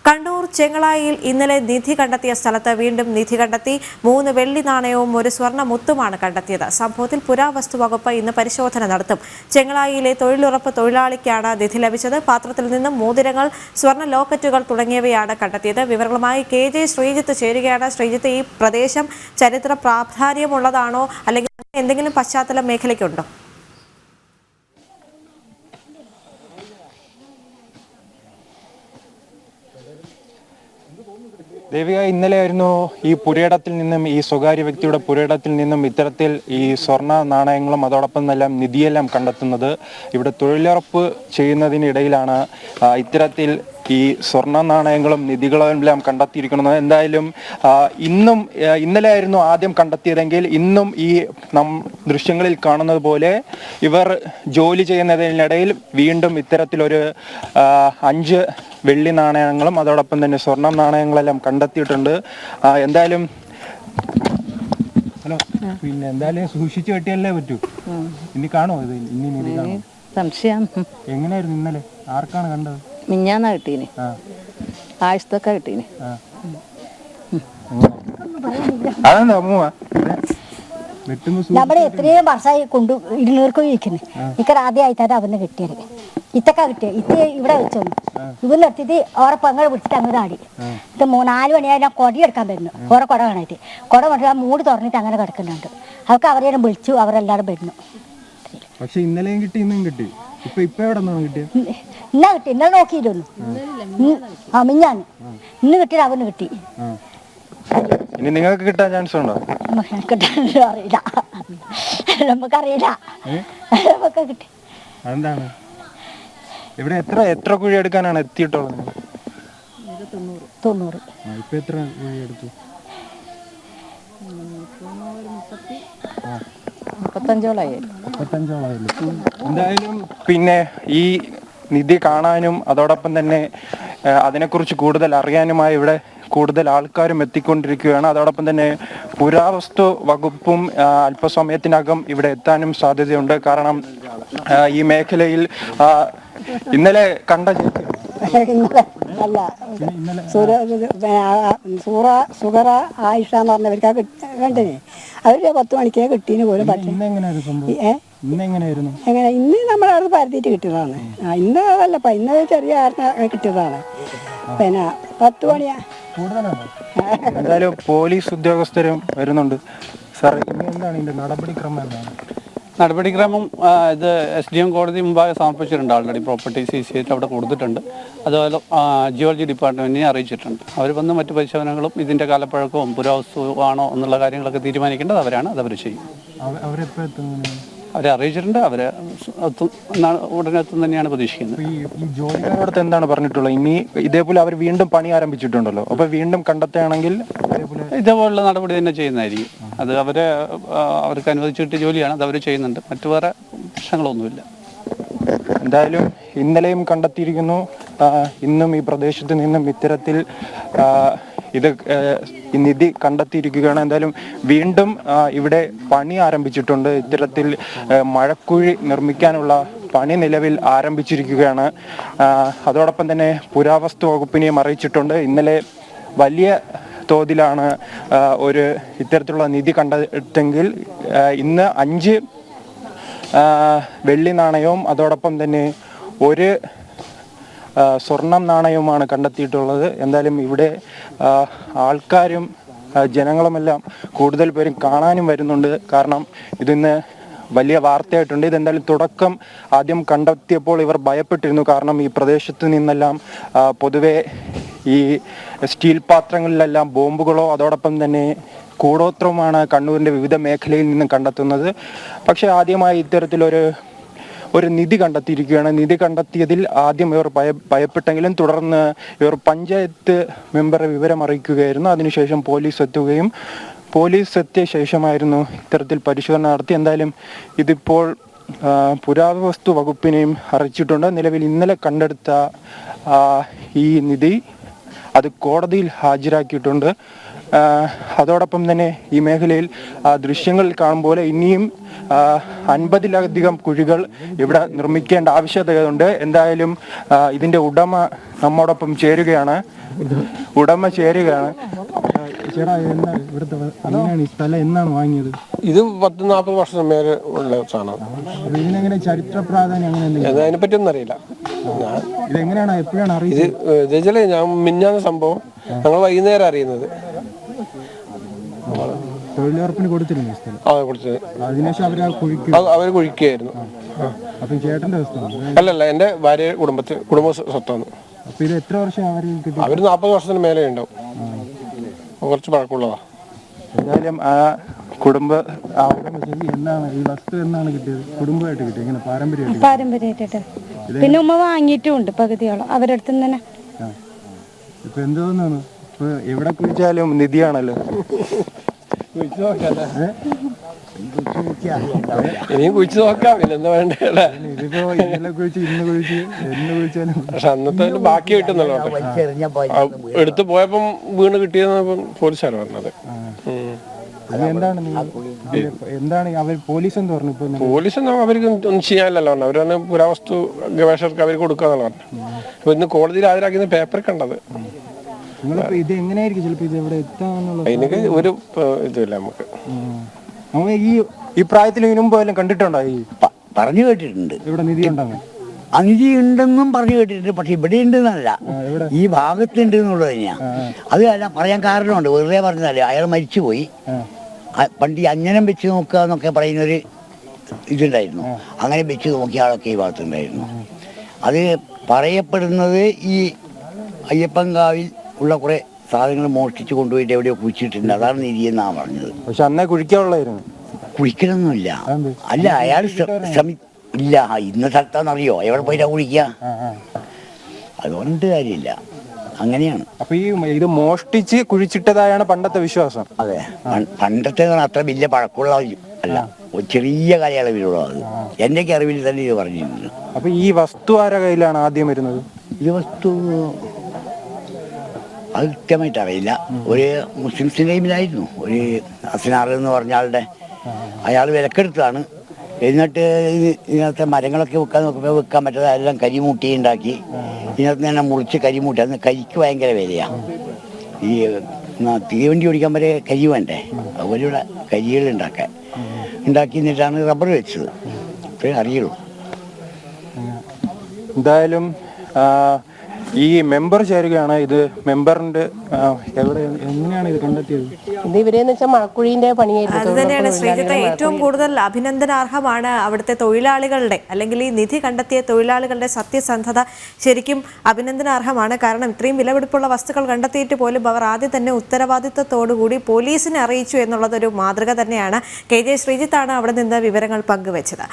കണ്ണൂർ ചെങ്ങളായിൽ ഇന്നലെ നിധി കണ്ടെത്തിയ സ്ഥലത്ത് വീണ്ടും നിധി കണ്ടെത്തി. 3 വെള്ളി നാണയവും 1 സ്വർണ്ണ മുത്തുമാണ് കണ്ടെത്തിയത്. സംഭവത്തിൽ പുരാവസ്തു വകുപ്പ് ഇന്ന് പരിശോധന നടത്തും. ചെങ്ങളായിലെ തൊഴിലുറപ്പ് തൊഴിലാളിക്കാണ് നിധി ലഭിച്ചത്. പാത്രത്തിൽ നിന്നും മോതിരങ്ങൾ, സ്വർണ്ണ ലോക്കറ്റുകൾ തുടങ്ങിയവയാണ് കണ്ടെത്തിയത്. വിവരങ്ങളുമായി KJ ശ്രീജിത്ത് ചേരുകയാണ്. ശ്രീജിത്ത്, ഈ പ്രദേശം ചരിത്ര പ്രാധാന്യമുള്ളതാണോ, അല്ലെങ്കിൽ എന്തെങ്കിലും പശ്ചാത്തല മേഖലയ്ക്കുണ്ടോ? ദേവിക, ഇന്നലെയായിരുന്നു ഈ പുരയിടത്തിൽ നിന്നും, ഈ സ്വകാര്യ വ്യക്തിയുടെ പുരയിടത്തിൽ നിന്നും ഇത്തരത്തിൽ ഈ സ്വർണ്ണ നാണയങ്ങളും അതോടൊപ്പം എല്ലാം നിധിയെല്ലാം കണ്ടെത്തുന്നത്. ഇവിടെ തൊഴിലുറപ്പ് ചെയ്യുന്നതിനിടയിലാണ് ഇത്തരത്തിൽ ഈ സ്വർണ്ണ നാണയങ്ങളും നിധികളും എല്ലാം കണ്ടെത്തിയിരിക്കുന്നത്. എന്തായാലും ഇന്നലെ ആയിരുന്നു ആദ്യം കണ്ടെത്തിയതെങ്കിൽ ഇന്നും ഈ ദൃശ്യങ്ങളിൽ കാണുന്നത് പോലെ ഇവർ ജോലി ചെയ്യുന്നതിനിടയിൽ വീണ്ടും ഇത്തരത്തിലൊരു 5 വെള്ളി നാണയങ്ങളും അതോടൊപ്പം തന്നെ സ്വർണ്ണ നാണയങ്ങളെല്ലാം കണ്ടെത്തിയിട്ടുണ്ട്. എന്തായാലും സൂക്ഷിച്ചു കെട്ടിയല്ലേ പറ്റൂ. ഇനി കാണോ ഇത്? ഇനി കാണോ? സംശയം. എങ്ങനെയായിരുന്നു ഇന്നലെ? ആർക്കാണ് കണ്ടത്? മിഞ്ഞാന്നാ കിട്ടീന്, ആഴ്ചത്തൊക്കെ കിട്ടീന്. അതെന്താ അമ്മൂമ്മ നമ്മള് എത്രയും വർഷമായി കൊണ്ട് ഇരുന്നൂർക്ക് ഇരിക്കുന്നു. ഇക്കർ ആദ്യമായിട്ടാണ് അവന് കിട്ടിയത്. ഇത്തൊക്കെ കിട്ടിയത് ഇത്ത ഇവിടെ വെച്ചോന്നു ഇവന്ന് എടുത്തിട്ട് ഓറെ പെങ്ങളെ വിളിച്ചിട്ട് അങ്ങോട്ട് ആടി. ഇത് 3-4 മണിയായി ഞാൻ കൊടിയെടുക്കാൻ വരുന്നു. ഓറെ കുട കാണായിട്ട് കുട കൊണ്ടിട്ട് ആ മൂട് തുറന്നിട്ട് അങ്ങനെ കിടക്കുന്നുണ്ട്. അവർക്ക് അവരെല്ലാം വിളിച്ചു, അവരെല്ലാരും വരുന്നു. പക്ഷെ ഇന്നലെയും കിട്ടി, ഇന്നും കിട്ടി. ഇന്നാ കിട്ടി, ഇന്നലെ നോക്കിയിരുന്നു. മിഞ്ഞാന്ന് ഇന്ന് കിട്ടിയത് അവന് കിട്ടി. ഇനി നിങ്ങൾക്ക് കിട്ടാൻ ചാൻസ് ഉണ്ടോ? അറിയില്ല, നമുക്കറിയില്ല. നമുക്ക് കിട്ടി. അതെന്താണ്? ഇവിടെ എത്ര കുഴി എടുക്കാനാണ് എത്തിയിട്ടുള്ളത്? 90. ഇപ്പൊ എത്ര കുഴി എടുത്തു? 35 എന്തായാലും പിന്നെ ഈ നിധി കാണാനും അതോടൊപ്പം തന്നെ അതിനെക്കുറിച്ച് കൂടുതൽ അറിയാനുമായി ഇവിടെ കൂടുതൽ ആൾക്കാരും എത്തിക്കൊണ്ടിരിക്കുകയാണ്. അതോടൊപ്പം തന്നെ പുരാവസ്തു വകുപ്പും അല്പസമയത്തിനകം ഇവിടെ എത്താനും സാധ്യതയുണ്ട്. കാരണം ഈ മേഖലയിൽ ഇന്നലെ കണ്ട അല്ല സുഗറ ആയിഷ എന്ന് പറഞ്ഞവർക്ക് കണ്ടിനെ. അവര് 10 മണിക്കേ കിട്ടീന് പോലും. പക്ഷേ എങ്ങനെ ഇന്ന് നമ്മളവിടെ പരത്തിയിട്ട് കിട്ടിയതാണ്. ഇന്ന് അതല്ല, ഇന്ന് ചെറിയ കിട്ടിയതാണ്. പിന്നെ 10 മണിയാ. എന്തായാലും പോലീസ് ഉദ്യോഗസ്ഥരും വരുന്നുണ്ട്. സാർ, ഇനി എന്താണ് ഇതിന്റെ നടപടിക്രമം? നടപടിക്രമം ഇത് SDM കോടതി മുമ്പാകെ സമർപ്പിച്ചിട്ടുണ്ട്. ആൾറെഡി പ്രോപ്പർട്ടി സീസ് ചെയ്തിട്ട് അവിടെ കൊടുത്തിട്ടുണ്ട്. അതുപോലെ ജിയോളജി ഡിപ്പാർട്ട്മെൻറ്റിനെ അറിയിച്ചിട്ടുണ്ട്. അവർ വന്ന് മറ്റു പരിശോധനകളും ഇതിൻ്റെ കാലപ്പഴക്കവും പുരാവസ്തുവാണോ എന്നുള്ള കാര്യങ്ങളൊക്കെ തീരുമാനിക്കേണ്ടത് അവരാണ്. അത് അവർ ചെയ്യും. അവരെ അറിയിച്ചിട്ടുണ്ട്. അവരെ ഉടനെ എത്തും തന്നെയാണ് പ്രതീക്ഷിക്കുന്നത്. ഈ ജോലിക്കാരോടത്ത് എന്താണ് പറഞ്ഞിട്ടുള്ളത്? ഇനി ഇതേപോലെ അവർ വീണ്ടും പണി ആരംഭിച്ചിട്ടുണ്ടല്ലോ, അപ്പൊ വീണ്ടും കണ്ടെത്തുകയാണെങ്കിൽ ഇതേപോലുള്ള നടപടി തന്നെ ചെയ്യുന്നതായിരിക്കും. അത് അവർക്ക് അനുവദിച്ചു കിട്ടിയ ജോലിയാണ്, അത് അവർ ചെയ്യുന്നുണ്ട്. മറ്റു വേറെ പ്രശ്നങ്ങളൊന്നുമില്ല. എന്തായാലും ഇന്നലെയും കണ്ടെത്തിയിരിക്കുന്നു. ഇന്നും ഈ പ്രദേശത്ത് നിന്നും ഇത്തരത്തിൽ നിധി കണ്ടെത്തിയിരിക്കുകയാണ്. എന്തായാലും വീണ്ടും ഇവിടെ പണി ആരംഭിച്ചിട്ടുണ്ട്. ഇത്തരത്തിൽ മഴക്കുഴി നിർമ്മിക്കാനുള്ള പണി നിലവിൽ ആരംഭിച്ചിരിക്കുകയാണ്. അതോടൊപ്പം തന്നെ പുരാവസ്തു വകുപ്പിനെയും അറിയിച്ചിട്ടുണ്ട്. ഇന്നലെ വലിയ തോതിലാണ് ഇത്തരത്തിലുള്ള നിധി കണ്ടെത്തെങ്കിൽ ഇന്ന് 5 വെള്ളി നാണയവും അതോടൊപ്പം തന്നെ 1 സ്വർണം നാണയവുമാണ് കണ്ടെത്തിയിട്ടുള്ളത്. എന്തായാലും ഇവിടെ ആൾക്കാരും ജനങ്ങളുമെല്ലാം കൂടുതൽ പേരും കാണാനും വരുന്നുണ്ട്. കാരണം ഇതിന്ന് വലിയ വാർത്തയായിട്ടുണ്ട്. ഇതെന്തായാലും തുടക്കം ആദ്യം കണ്ടെത്തിയപ്പോൾ ഇവർ ഭയപ്പെട്ടിരുന്നു. കാരണം ഈ പ്രദേശത്ത് നിന്നെല്ലാം പൊതുവെ ഈ സ്റ്റീൽ പാത്രങ്ങളിലെല്ലാം ബോംബുകളോ അതോടൊപ്പം തന്നെ കൂടോത്രവുമാണ് കണ്ണൂരിൻ്റെ വിവിധ മേഖലയിൽ നിന്നും കണ്ടെത്തുന്നത്. പക്ഷേ ആദ്യമായി ഇത്തരത്തിലൊരു നിധി കണ്ടെത്തിയിരിക്കുകയാണ്. നിധി കണ്ടെത്തിയതിൽ ആദ്യം ഇവർ ഭയപ്പെട്ടെങ്കിലും തുടർന്ന് ഇവർ പഞ്ചായത്ത് മെമ്പറെ വിവരം അറിയിക്കുകയായിരുന്നു. അതിനുശേഷം പോലീസ് എത്തിയ ശേഷമായിരുന്നു ഇത്തരത്തിൽ പരിശോധന നടത്തി. എന്തായാലും ഇതിപ്പോൾ പുരാവസ്തു വകുപ്പിനെയും അറിയിച്ചിട്ടുണ്ട്. നിലവിൽ ഇന്നലെ കണ്ടെടുത്ത ഈ നിധി അത് കോടതിയിൽ ഹാജരാക്കിയിട്ടുണ്ട്. അതോടൊപ്പം തന്നെ ഈ മേഖലയിൽ ദൃശ്യങ്ങൾ കാണുമ്പോൾ ഇനിയും 50-ലധികം കുഴികൾ ഇവിടെ നിർമ്മിക്കേണ്ട ആവശ്യകതയുണ്ട്. എന്തായാലും ഇതിന്റെ ഉടമ നമ്മോടൊപ്പം ചേരുകയാണ്. ചേട്ടാ, ഈ സ്ഥലം എന്നാണ് വാങ്ങിയത്? ഇത് 10-40 വർഷം മേലെ ഉള്ള സാധനം. ഇതിനെങ്ങനെ ചരിത്ര പ്രാധാന്യം അങ്ങനെ അതിനെ പറ്റിയൊന്നും അറിയില്ല. ഇതെങ്ങനെയാണ് എപ്പോഴാണ് അറിയുന്നത്? ഇത് ഞാൻ മിഞ്ഞാന്ന സംഭവം ഞങ്ങൾ വൈകുന്നേരം അറിയുന്നത്. തൊഴിലുറപ്പിന് കൊടുത്തിരുന്നു സ്ഥലം? കൊടുത്തത്. അതിനുശേഷം അവർ കുഴിക്കുകയായിരുന്നു. അപ്പൊ ചേട്ടന്റെ അവസ്ഥ? അല്ലല്ല, എന്റെ ഭാര്യ കുടുംബ സ്വത്താണ്. അപ്പൊ ഇത് എത്ര വർഷം അവര് 40 വർഷത്തിന് മേലെ ഉണ്ടാവും. കുറച്ച് പഴക്കമുള്ളതാ. എന്തായാലും ആ കുടുംബ എന്നാണ് ഈ വസ്തു എന്നാണ് കിട്ടിയത്? കുടുംബമായിട്ട് കിട്ടിയത്? ഇങ്ങനെ പാരമ്പര്യമായിട്ട്. പിന്നെ ഉമ്മ വാങ്ങിയിട്ടുമുണ്ട് പകുതിയോളം അവരുടെ അടുത്ത് തന്നെ. ഇപ്പൊ എന്തോന്നാണ് ഇപ്പൊ എവിടെ കുഴിച്ചാലും നിധിയാണല്ലോ. ഇനിയും കുഴിച്ചു നോക്കാം, പിന്നെ എന്താ വേണ്ടേ? ഇതിപ്പോ ഇന്നലെ കുഴിച്ച് ഇന്ന് കുഴിച്ച് എന്ന് കുഴിച്ചാലും പക്ഷെ അന്നത്തെ ബാക്കി കിട്ടുന്നല്ലോ. എടുത്തു പോയപ്പം വീണ് കിട്ടിയെന്ന് പോലീസുകാർ പറഞ്ഞത്. എന്താണ് അവർ പോലീസ് എന്ന് പറഞ്ഞു? പോലീസ് അവർക്ക് ഒന്നും ചെയ്യാനല്ലോ പറഞ്ഞു. അവരാണ് പുരാവസ്തു ഗവേഷകർക്ക് അവർ കൊടുക്കാന്നല്ല പറഞ്ഞു. അപ്പൊ ഇന്ന് കോടതിയിൽ ഹാജരാക്കുന്ന പേപ്പർ കണ്ടത്. ഇത് എങ്ങനെയായിരിക്കും ചിലപ്പോ ഇത് എവിടെ എത്താന്നുള്ള അതിനൊക്കെ ഒരു ഇതില്ല നമുക്ക്. ഈ പ്രായത്തിൽ ഇതിനു മുമ്പ് എല്ലാം കണ്ടിട്ടുണ്ടോ? ഈ പറഞ്ഞു കേട്ടിട്ടുണ്ട് ഇവിടെ നിധി ഉണ്ടാകും, നിധി ഉണ്ടെന്നും പറഞ്ഞു കേട്ടിട്ടുണ്ട്. പക്ഷെ ഇവിടെ ഉണ്ടെന്നല്ല, ഈ ഭാഗത്തുണ്ട് എന്നുള്ളത് തന്നെയാ. അത് അല്ല പറയാൻ കാരണമുണ്ട്, വെറുതെ പറഞ്ഞതല്ലേ. അയാൾ മരിച്ചുപോയി. പണ്ട് ഈ അഞ്ജനം വെച്ച് നോക്കുക എന്നൊക്കെ പറയുന്നൊരു ഇതുണ്ടായിരുന്നു. അങ്ങനെ വെച്ച് നോക്കിയ ആളൊക്കെ ഈ ഭാഗത്തുണ്ടായിരുന്നു. അത് പറയപ്പെടുന്നത് ഈ അയ്യപ്പൻകാവിൽ ഉള്ള കുറെ സാധനങ്ങൾ മോഷ്ടിച്ച് കൊണ്ടുപോയിട്ട് എവിടെയോ കുഴിച്ചിട്ടുണ്ട്, അതാണ് നിധി എന്നാണ് പറഞ്ഞത്. പക്ഷെ അന്നേ കുഴിക്കാനുള്ളായിരുന്നു. കുഴിക്കലൊന്നുമില്ല. അല്ല, അയാൾ ഇല്ല. ഇന്ന സ്ഥലത്താണെന്നറിയോ എവിടെ പോയിട്ടാ കുഴിക്കുക? അതുകൊണ്ട് കാര്യമില്ല, അങ്ങനെയാണ്. അപ്പൊ ഈ ഇത് മോഷ്ടിച്ച് കുഴിച്ചിട്ടതായാണ് പണ്ടത്തെ വിശ്വാസം. അതെ, പണ്ടത്തെ അത്ര വലിയ പഴക്കമുള്ള അല്ല, ചെറിയ കാലയളവിലുള്ള അത് എന്റെയൊക്കെ അറിവിൽ തന്നെ ഇത് പറഞ്ഞിരുന്നു. അപ്പൊ ഈ വസ്തു ആരുടെ കയ്യിലാണ് ആദ്യം വരുന്നത്? ഈ വസ്തു അത് കൃത്യമായിട്ട് അറിയില്ല. ഒരു മുസ്ലിംസിന്റെ ടൈമിലായിരുന്നു. ഒരു അസിനാർ എന്ന് പറഞ്ഞ ആളുടെ, അയാൾ വിലക്കെടുത്താണ്. എന്നിട്ട് ഇതിനകത്തെ മരങ്ങളൊക്കെ വെക്കാൻ നോക്കുമ്പോൾ വെക്കാൻ പറ്റാതെ എല്ലാം കരിമൂട്ടി ഉണ്ടാക്കി ഇതിനകത്ത് തന്നെ മുറിച്ച് കരിമൂട്ടി. അന്ന് കരിക്ക് ഭയങ്കര വിലയാണ്. ഈ തീവണ്ടി ഓടിക്കാൻ വരെ കരി വേണ്ടേ, അതുപോലെയുള്ള കരികൾ ഉണ്ടാക്കി എന്നിട്ടാണ് റബ്ബർ വെച്ചത്. ഇപ്പോഴേ അറിയുള്ളൂ. എന്തായാലും ഈ മെമ്പർ ചേരുകയാണ്. ഇത് മെമ്പറിന്റെ എവിടെ എങ്ങനെയാണ് ഇത് കണ്ടെത്തിയത്? ഇത് ഇവരെന്ന് വെച്ചാൽ മഴക്കുഴിന്റെ പണിയായിരുന്നു. അത് തന്നെയാണ് ശ്രീജിത്ത്, ഏറ്റവും കൂടുതൽ അഭിനന്ദനാർഹമാണ് അവിടുത്തെ തൊഴിലാളികളുടെ, അല്ലെങ്കിൽ ഈ നിധി കണ്ടെത്തിയ തൊഴിലാളികളുടെ സത്യസന്ധത ശരിക്കും അഭിനന്ദനാർഹമാണ്. കാരണം ഇത്രയും വിലപിടിപ്പുള്ള വസ്തുക്കൾ കണ്ടെത്തിയിട്ട് പോലും അവർ ആദ്യം തന്നെ ഉത്തരവാദിത്തത്തോടുകൂടി പോലീസിനെ അറിയിച്ചു എന്നുള്ളതൊരു മാതൃക തന്നെയാണ്. KJ ശ്രീജിത്താണ് അവിടെ നിന്ന് വിവരങ്ങൾ പങ്കുവച്ചത്.